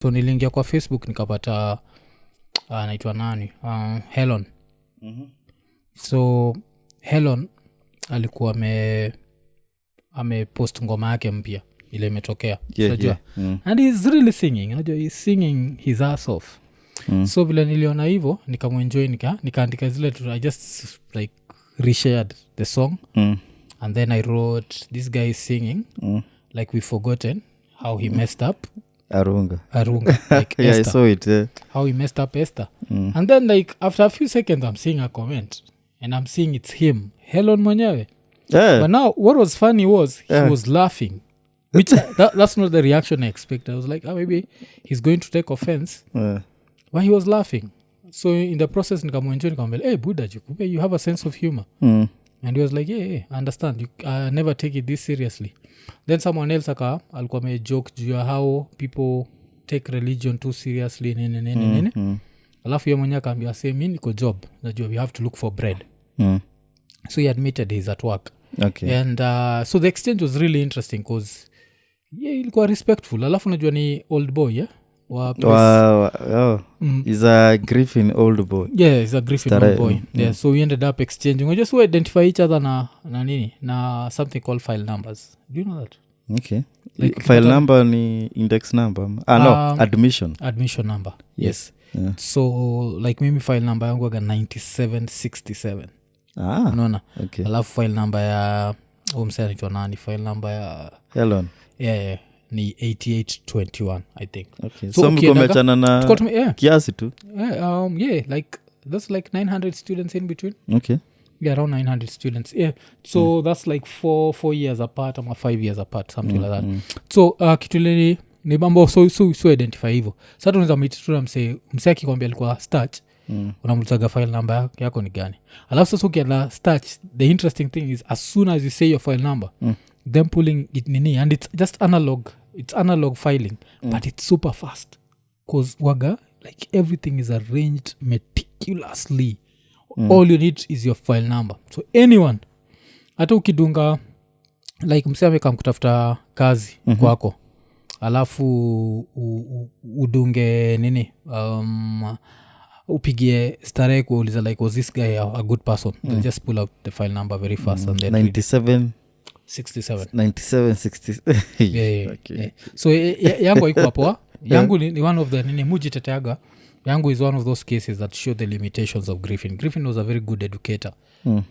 So niliingia kwa Facebook nikapata anaitwa nani Hellon. So Hellon alikuwa amepost ngoma yake mpya ile imetokea. Unajua and he's really singing, unajua he's singing his ass off. So vile niliona hivyo nikamuenjoy nikaandika zile tu, I just like reshared the song and then I wrote this guy is singing like we've forgotten how he messed up Arunga like yeah, Esther. I saw it How he messed up Esther. And then like after a few seconds I'm seeing a comment and I'm seeing it's him, Hellon mwenyewe. yeah. But now what was funny was he was laughing, which that's not the reaction I expected. I was like, maybe he's going to take offense. But he was laughing. So in the process nikamwenjoy nikamwambia, hey Buddha you have a sense of humor. And he was like, yeah, I understand, you never take it this seriously. Then someone else alikuwa amejoke juu ya how people take religion too seriously nini. Alafu yeye mwenyewe akaambia same niko job, najua we have to look for bread. So he admitted he's at work. Okay. And so the exchange was really interesting because ilikuwa respectful. Alafu najua ni old boy, yeah? He's a Griffin old boy. Yeah, he's a Griffin old boy. Yeah, so we ended up exchanging. We just identify each other na nini na something called file numbers. Do you know that? Okay. Like file number ni index number. No, admission number. Yes. Yeah. So like mimi file number yangu aga 9767. Unaona? Okay. Alafu file number ya msanii anaitwa nani? File number ya Hellon. Yeah. Ni 8821 I think. Okay. So mkomechana na kiasi tu. Yeah, like that's like 900 students in between. Okay. Yeah, around 900 students. Yeah. So that's like 4 years apart or 5 years apart, something like that. So kituleni ni mambo so identify hivyo. Sasa tunaweza mititura mse akikwambia alikuwa starch. Unamutaga file number yako ni gani. Alafu sasa ukienda starch, the interesting thing is as soon as you say your file number, them pulling it nini, and it's just analog. It's analog filing, but it's super fast because waga like everything is arranged meticulously. All you need is your file number. So anyone hata ukidunga like mseme kama kutafuta kazi kwako alafu udunge nini upigie starehe kuuliza like was this guy a good person, they'll just pull out the file number very fast and then 9760 yeah. So yangu haiko hapo. Yangu ni one of the nini mujiteteaga. Yangu is one of those cases that show the limitations of Griffin was a very good educator,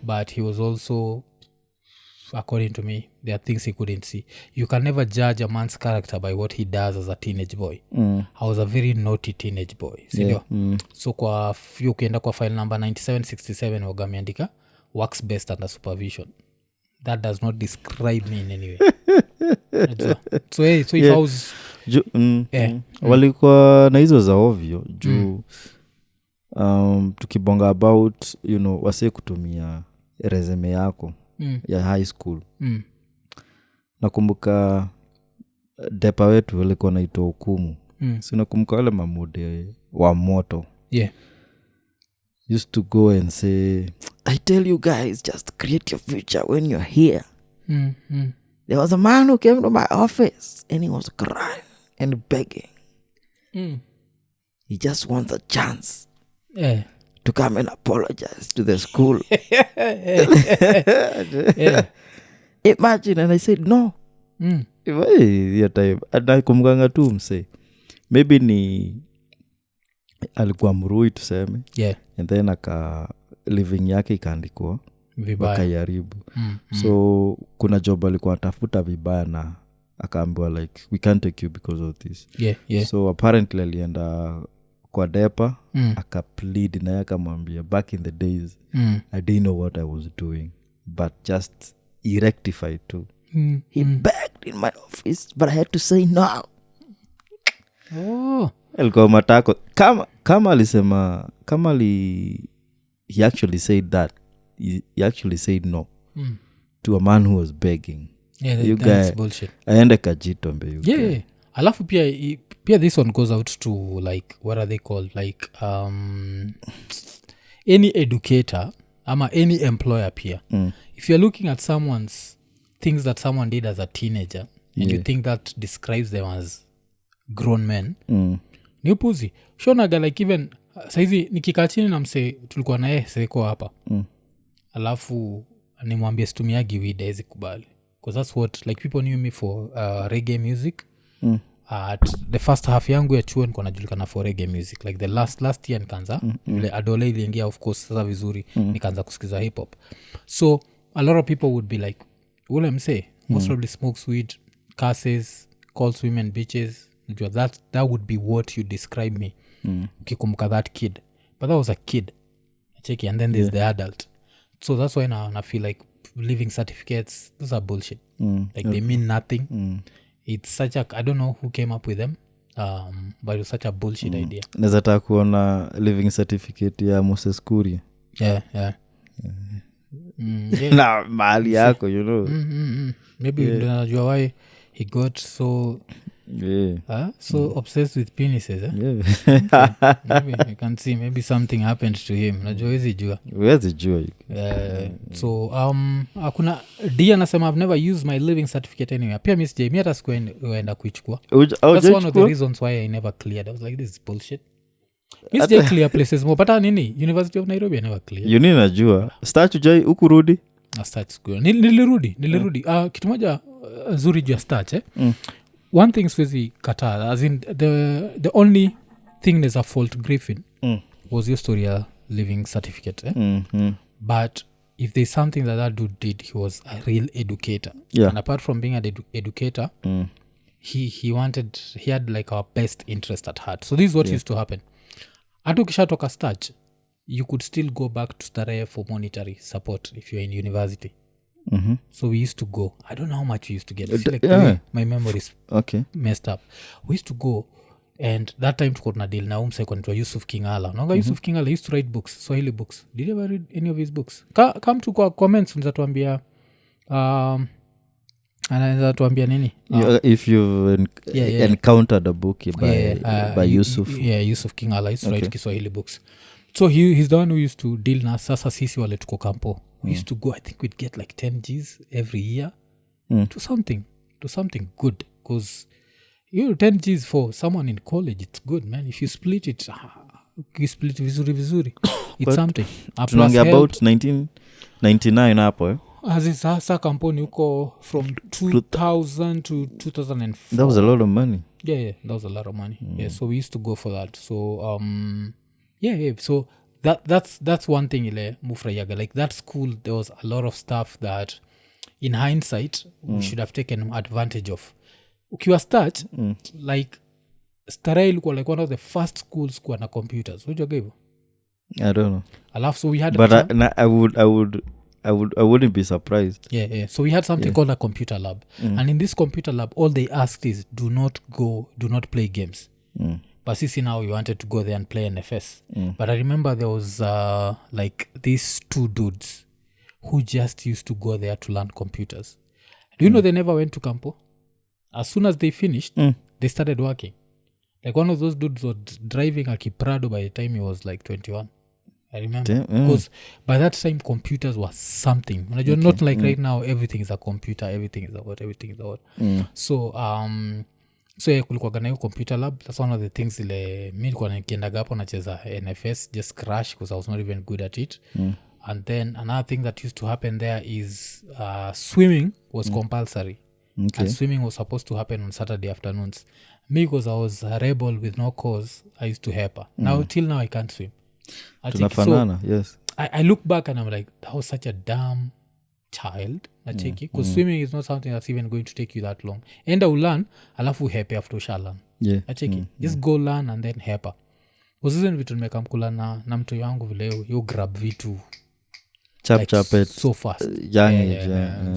but he was also, according to me, there are things he couldn't see. You can never judge a man's character by what he does as a teenage boy. I was a very naughty teenage boy, sindio? So kwa ukienda kwa file number 9767 wagameandika works best under supervision. That does not describe me in any way. So if I was walikuwa na hizo za ovyo juu tukibonga about wase kutumia resume yako ya high school. Nakumbuka depa wetu walikuwa naitwa hukumu. So nakumbuka wale mamude wa moto. Yeah. Used to go and say, I tell you guys, just create your future when you're here. There was a man who came to my office and he was crying and begging. He just wants a chance to come and apologize to the school. Imagine. And I said, no. Your time. And I kumganga tu mse. Maybe ni alikuwa mrui tuseme. Yeah. And then living yake ikaandikwa wakayaribu. So kuna job alikuwa atafuta vibaya na akaambiwa like we can't take you because of this. Yeah. So apparently alienda kwa depa akaplead na akamwambia back in the days I didn't know what I was doing but just he rectified too. He begged in my office but I had to say no. Alikuwa matako kama alisema he actually said that he actually said no to a man who was begging. Yeah, that's bullshit. Aende kajito mbe. Yeah. Alafu pia this one goes out to like what are they called, like any educator ama any employer pia. If you're looking at someone's things that someone did as a teenager and you think that describes them as grown men ni upuzi shonaga like even saizi nikikaa chini na msee tulikuwa naye seko hapa alafu nimwambie situmiagi weed hawezi kubali because that's what like people knew me for reggae music the first half yangu ya chuo nilikuwa najulikana for reggae music like the last year nikaanza vile adole iliingia of course sasa vizuri nikaanza kusikiza hip hop so a lot of people would be like ule msee most probably smokes weed curses calls women bitches that would be what you describe me ukikumbuka that kid but that was a kid cheki and then there's the adult so that's why now I feel like living certificates those are bullshit like they mean nothing it's such a I don't know who came up with them but it was such a bullshit idea naweza taka kuona living certificate ya Moses Kuria yeah. na mahali yako you know maybe unajua why he got so obsessed with penises maybe you can see maybe something happened to him najua wezi jua so kuna D anasema I've never used my living certificate anyway pia miss J mi hata sikuenda kuichukua that's one of the reasons why I never cleared I was like this is bullshit miss J clear places more but nini University of Nairobi I never cleared you najua start jai ukurudi start school nilirudi kitu moja zuri juu ya start one thing siwezi kataa as in the only thing there's a fault Griffin was your story a living certificate but if there's something that dude did he was a real educator and apart from being an educator he had like our best interest at heart so this is what used to happen hata ukishatoka starch you could still go back to Starehe for monetary support if you're in university so we used to go I don't know how much we used to get I feel like my memory is messed up we used to go and that time tuko na deal na umsekonitwa Yusuf Kingala naonga Yusuf Kingala used to write books Swahili books did you ever read any of his books come to kwa comments unaweza tuambia anaweza tuambia nini if you've encountered a book by Yusuf Yusuf Kingala used to write Kiswahili books so he's the one who used to deal na sasa sisi wale tuko kampo we used to go I think we'd get like 10 Gs every year to something good because 10 Gs for someone in college it's good man if you split it you split vizuri it's something tunaongea about 1999 hapo sasa kampuni huko from 2000 to 2004 that was a lot of money yeah that was a lot of money yeah so we used to go for that so so that's one thing ile mufrayaga like that school there was a lot of stuff that in hindsight we should have taken advantage of ukiwa start like Starehe ilikuwa like one of the first schools kuwa na computers unajua hivyo I don't know alafu so we had but I wouldn't be surprised yeah so we had something called a computer lab and in this computer lab all they asked is do not play games but sisi now we wanted to go there and play NFS but I remember there was like these two dudes who just used to go there to learn computers do you know they never went to campo as soon as they finished they started working like one of those dudes was driving a Kiprado by the time he was like 21 I remember because by that time computers were something not like right now everything is a computer everything is a what so kulikuwa na hiyo computer lab that's one of the things ile mi nilikuwa nikiendaga hapo nacheza NFS just crash because I was not even good at it and then another thing that used to happen there is swimming was compulsory and swimming was supposed to happen on Saturday afternoons me because I was a rebel with no cause I used to help now till now I can't swim tunafanana yes I look back and I'm like that was such a damn child nacheki because swimming is not something that's even going to take you that long enda ulearn alafu hepe after ushalan nacheki just go learn and then hepa usizen vitu nimekamkula na mtu wangu vile you grab vitu chap so fast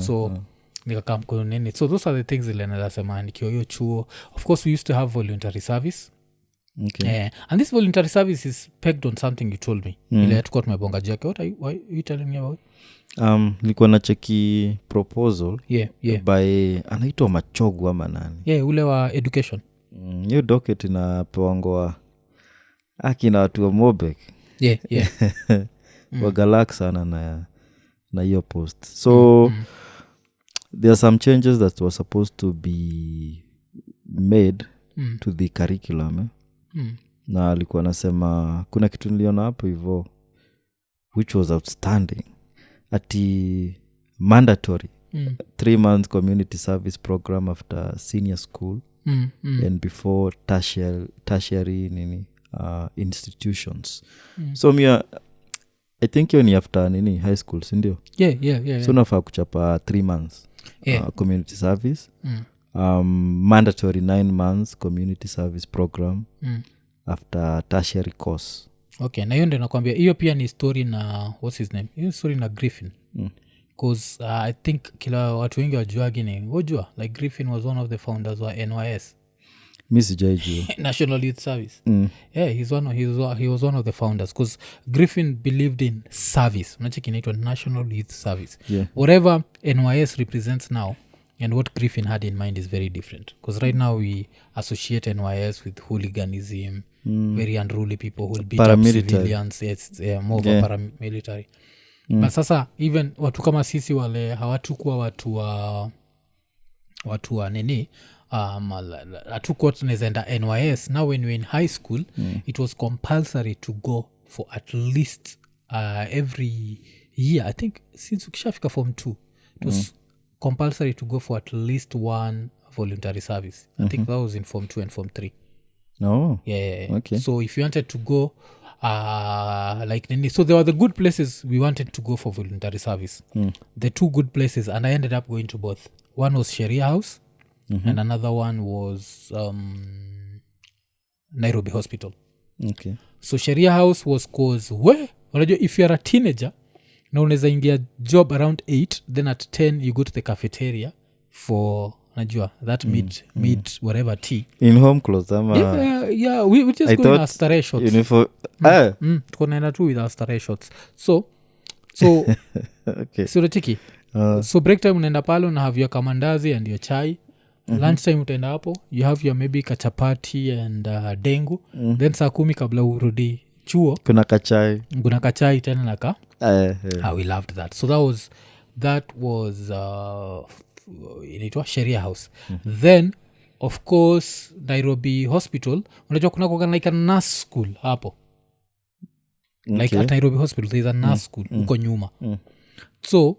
so nikakamkula nini so those are the things ile nazasema nikiwa hiyo chuo of course we used to have voluntary service and this voluntary service is pegged on something you told me ile tuko tumebonga jake what are you telling me about nilikuwa na cheki proposal by anaitwa Machogu ama nani ule wa education hiyo docket inapewangoa akina watu wa Mobek wagalak sana na hiyo post so there are some changes that were supposed to be made to the curriculum na alikuwa anasema kuna kitu niliona hapo hivyo which was outstanding ati mandatory 3 months community service program after senior school and before tertiary nini institutions so I think you ni after nini high school sindio yeah. so nafaa kuchapa 3 months community service mandatory 9 months community service program after tertiary course. Okay, na hiyo ndio nakwambia hiyo pia ni story na what's his name hiyo story na Griffin because I think kila watu wengi wajuagi ni wajua like Griffin was one of the founders wa NYS mi sijaijua National Youth Service yeah he was one of the founders because Griffin believed in service unacheki inaitwa National Youth Service whatever NYS represents now and what Griffin had in mind is very different because right now we associate NYS with hooliganism very unruly people who will beat up civilians it's more of a paramilitary but sasa even watu kama sisi wale hawatukuwa watu wa nini hatukuwa tunawezaenda NYS now when we in high school it was compulsory to go for at least every year I think since ukishafika form 2 it was compulsory to go for at least one voluntary service I think that was in form 2 and form 3 yeah. Okay. So if you wanted to go like Nini, so there were the good places we wanted to go for voluntary service the 2 good places and I ended up going to both one was Sheria House and another one was Nairobi Hospital. Okay. So Sheria House was cause unajua if you are a teenager na unaweza ingia job around 8 then at 10 you go to the cafeteria for najua that mid whatever tea in home clothes ama yeah we just go in our stare shots uniform tukonaenda tu with our stare shots so okay so chiki so break time unaenda pale una have your kamandazi and your chai lunch time utaenda hapo you have your maybe kachapati and dengu then saa 10 kabla urudi chuo kuna kachai tena naka we loved that so that was inaitwa Sheria House then of course Nairobi Hospital unajua kuna like a nurse school hapo like at Nairobi Hospital there is a nurse school huko nyuma so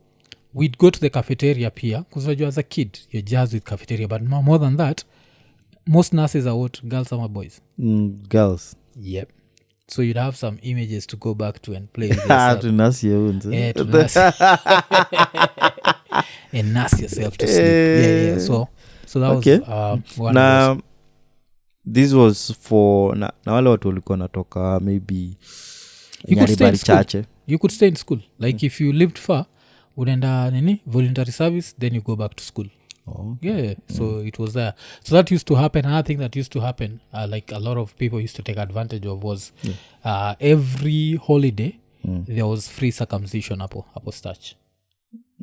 we'd go to the cafeteria pia because unajua as a kid you're jazzed with cafeteria but more than that most nurses are what girls or boys girls yep so you'd have some images to go back to and play with yourself. to nurse your own to nurse and nurse yourself to sleep yeah so that okay. was one na this was for na wale watu walikuwa natoka maybe you could stay in school like if you lived far unaenda nini voluntary service then you go back to school yeah so it was there so that used to happen another thing that used to happen like a lot of people used to take advantage of was every holiday there was free circumcision hapo starch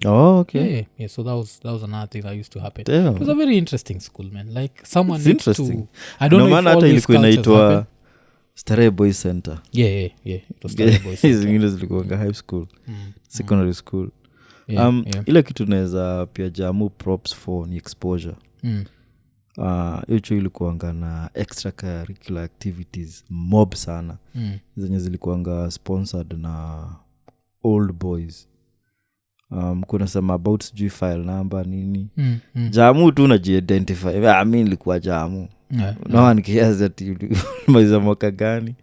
okay yeah so that was another thing that used to happen Damn. It was a very interesting school man like someone It's needs interesting. to I don't know if all these cultures happen Starehe Boys Center yeah it was Starehe Boys Center. zingine zilikuanga high school secondary school yeah. ile kitu naweza pia jamu props for ni exposure hicho ilikuanga na extracurricular activities mob sana zenye zilikuanga sponsored na old boys kuna sema about sijui file number nini jamu tu unajiidentify mi nilikuwa jamu no nikiaza ati maiza mwaka gani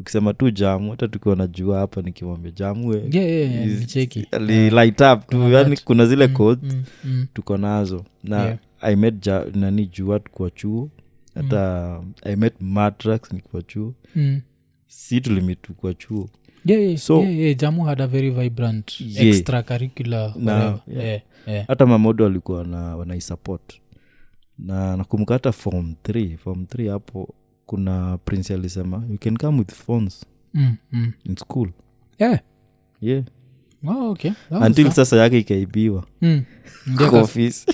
ukisema tu jamu hata tukiwa najua hapa nikimwambia jamu nicheki light up tu yani kuna zile codes tuko nazo na I met nani jua kwa chuo hata I met Matrax nikiwa chuo si tulimit kwa chuo so jamu had a very vibrant extracurricular hata mamodo walikuwa wanaisupport na nakumbuka hata form 3 hapo kuna prince alisema you can come with phones in school yeah oh, okay until sasa yake ikaibiwa kwa office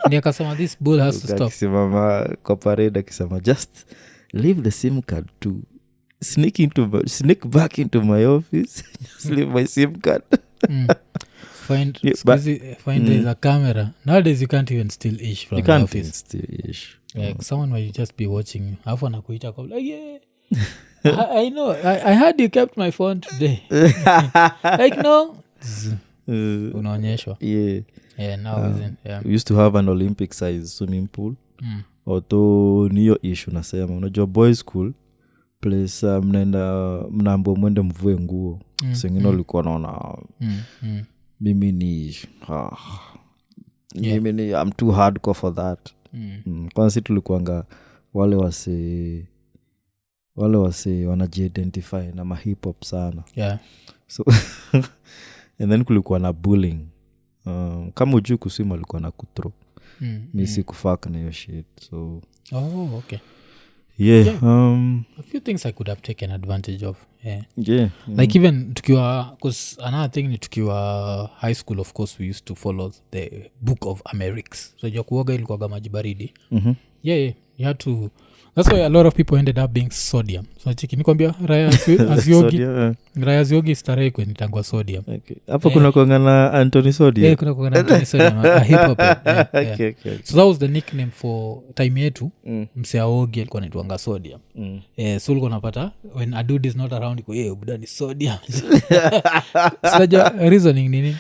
ndio akasema this bull has to stop akisimama kwa parade akisema just leave the sim card to sneak back into my office just leave my sim card find Yeah, but- find there's a camera nowadays. You can't even still ish from You the can't office. still ish. Like someone might just be watching you alafu anakuita kwa like yeah I know I heard you kept my phone today. Like no unaonyeshwa. Yeah. Yeah, now isn't. Yeah. We used to have an Olympic size swimming pool. Although niyo issue nasema unajua boys school place mnaambo mwende mvue nguo. Sengine ulikuwa naona mimi ni I'm too hardcore for that. Kwanza tulikuanga wale wase wanaji-identify na ma-hip hop sana. Yeah. So and then kulikuwa na bullying. Kama ujui kuswim alikuwa na kuthrow. Mi si kufak na hiyo shit. So okay. Yeah. A few things I could have taken advantage of. Yeah. Like even tukiwa, because another thing ni tukiwa high school, of course we used to follow the book of Americs. So jua kuoga ilikuwaga maji baridi. Yeah, you had to. That's why a lot of people ended up being sodium. So chiki nikwambia raya aziogi. Raya aziogi starehe kwenye tangwa sodium. Okay. Hapo kuna kuangana Anthony Sodium. Yeah, kuna kuangana Anthony Sodium. A hip hop. Yeah. Okay. So that was the nickname for time yetu. Msea ogi alikuwa anaitwanga sodium. So ulikuwa unapata when a dude is not around you buda ni sodium. Saja reasoning nini?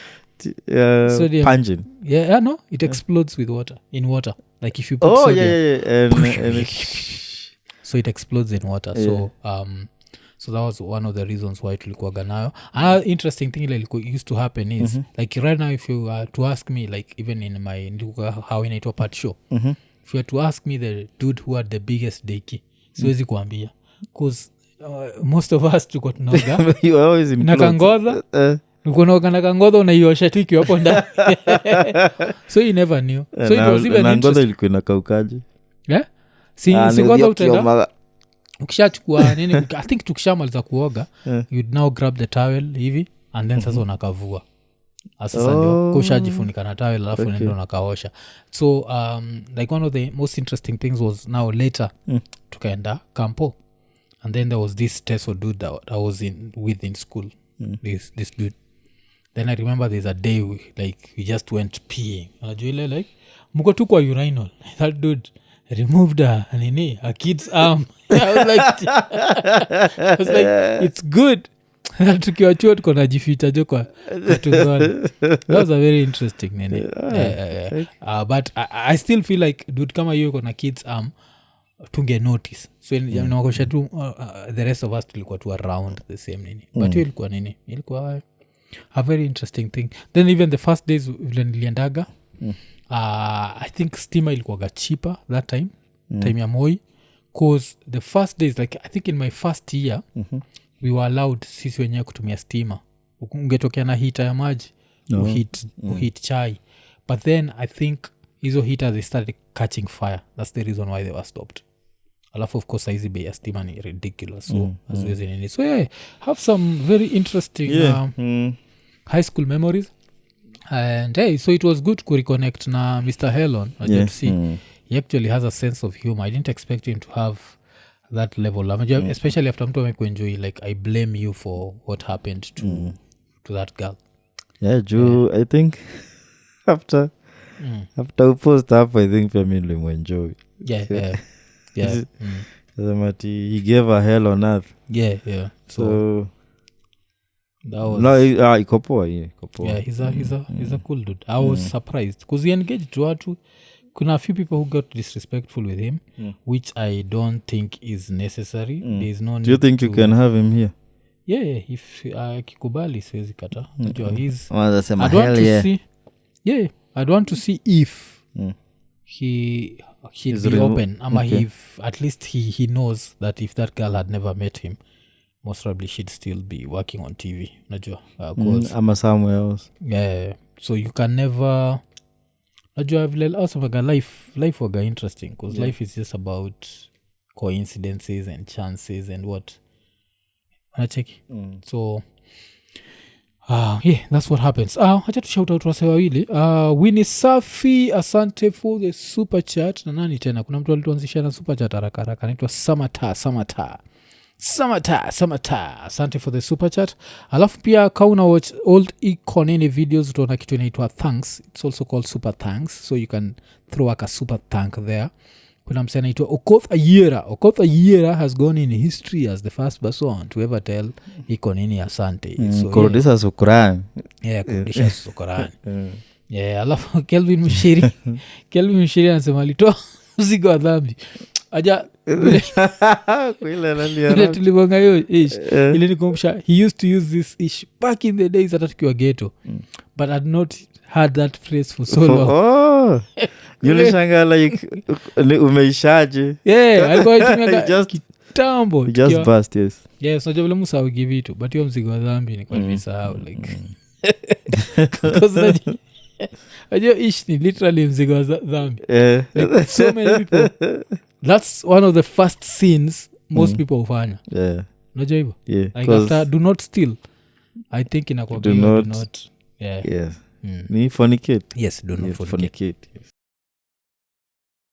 Sodium. Pungent. Yeah, no, it explodes with water. In water. Like if you put sodium. And so it explodes in water. Yeah. So that was one of the reasons why tulikuwaga nayo. Another interesting thing like used to happen is like right now if you to ask me like even in my how inaitwa part show, if you were to ask me the dude who had the biggest deki siwezi kuambia because most of us tuko tunaoga you are always in nakangoza ukonoga nakangoza unaiosha tu ikiwa hapo ndani. So you never knew. So it was even nangoza ilikuwa inakaukaje. Yeah. Singoza utenda ukishachukua nini I think tukishamaliza kuoga you'd now grab the towel hivi and then sasa unakavua sasa ndio kushajifunika na towel alafu ndio unakaosha. So like one of the most interesting things was now later tukaenda campo and then there was this Teso dude that I was in school. This dude, then I remember there's a day we just went peeing unajua ile like mko tu kwa urinal that dude removed a kid's arm. I was like it's good. Tukiwa chuo tuko najificha jo kwa tugone. That was a very interesting nini. But I still feel like dude kama you uko na kid's arm tunge notice. So nakosha tu the rest of us tulikuwa tu around the same nini. But hiyo ilikuwa nini? Ilikuwa a very interesting thing. Then even the first days vile niliendaga I think stima ilikuwaga cheaper that time. Time ya Moi. Cause the first days like I think in my first year we were allowed sisi wenyewe kutumia stima. Ungetokea na heater ya maji uhit chai. But then I think hizo heater they started catching fire. That's the reason why they were stopped. Alafu of course saizi bei ya stima ni ridiculous. So aziwezi nini. So yeah, have some very interesting high school memories. And hey, so it was good to reconnect na Mr. Hellon. To see he actually has a sense of humor. I didn't expect him to have that level. Especially after mtu amekuenjoy like I blame you for what happened to that girl. Yeah, Joe, I think after we post up I think family will enjoy. Yeah. He gave a hell on earth. Yeah. So that was ikopoa. Yeah, he's a cool dude. I was surprised because he engaged to watu. Kuna a few people who got disrespectful with him, which I don't think is necessary. There's no need. Do you think you can have him here? Yeah, if kikubali siwezi kata. He's I'd want to see if he'll be open ama if at least he knows that if that girl had never met him most probably she'd still be working on TV najua ama somewhere else. Yeah, so you can never najua vile also life waga interesting because life is just about coincidences and chances and what unacheki. So that's what happens. Hacha tu shout out wase wawili. Winnie Safi, asante for the super chat. Na nani tena? Kuna mtu alituanzisha na super chat haraka anaitwa Samata. samata asante for the super chat. Alafu pia kauna watch old ikonini videos utaona kitu inaitwa thanks. It's also called super thanks, so you can throw a super thank there. Kuna msee anaitwa Okoth Ayera has gone in history as the first person to ever tell ikonini asante. Kurudisha shukrani. Kurudisha shukrani. Alafu Kelvin Mshiri anasema alitoa mzigo wa dhambi aja ile tulivonga hiyo ish ile nikumbusha he used to use this ish back in the days hata tukiwa ghetto but had not had that phrase for so long. Yule shanga like umeishaje? Alikuwa itumia kitambo just bust. Yes unajua vile Musa give it but hiyo mzigo wa dhambi ni kwa nimesahau like because ajua ish ni literally mzigo wa dhambi. Like, so many people that's one of the first sins most people hufanya. Unajua hivyo? Like after do not steal I think inakuwa do not. Ni fornicate. Yes, do not fornicate.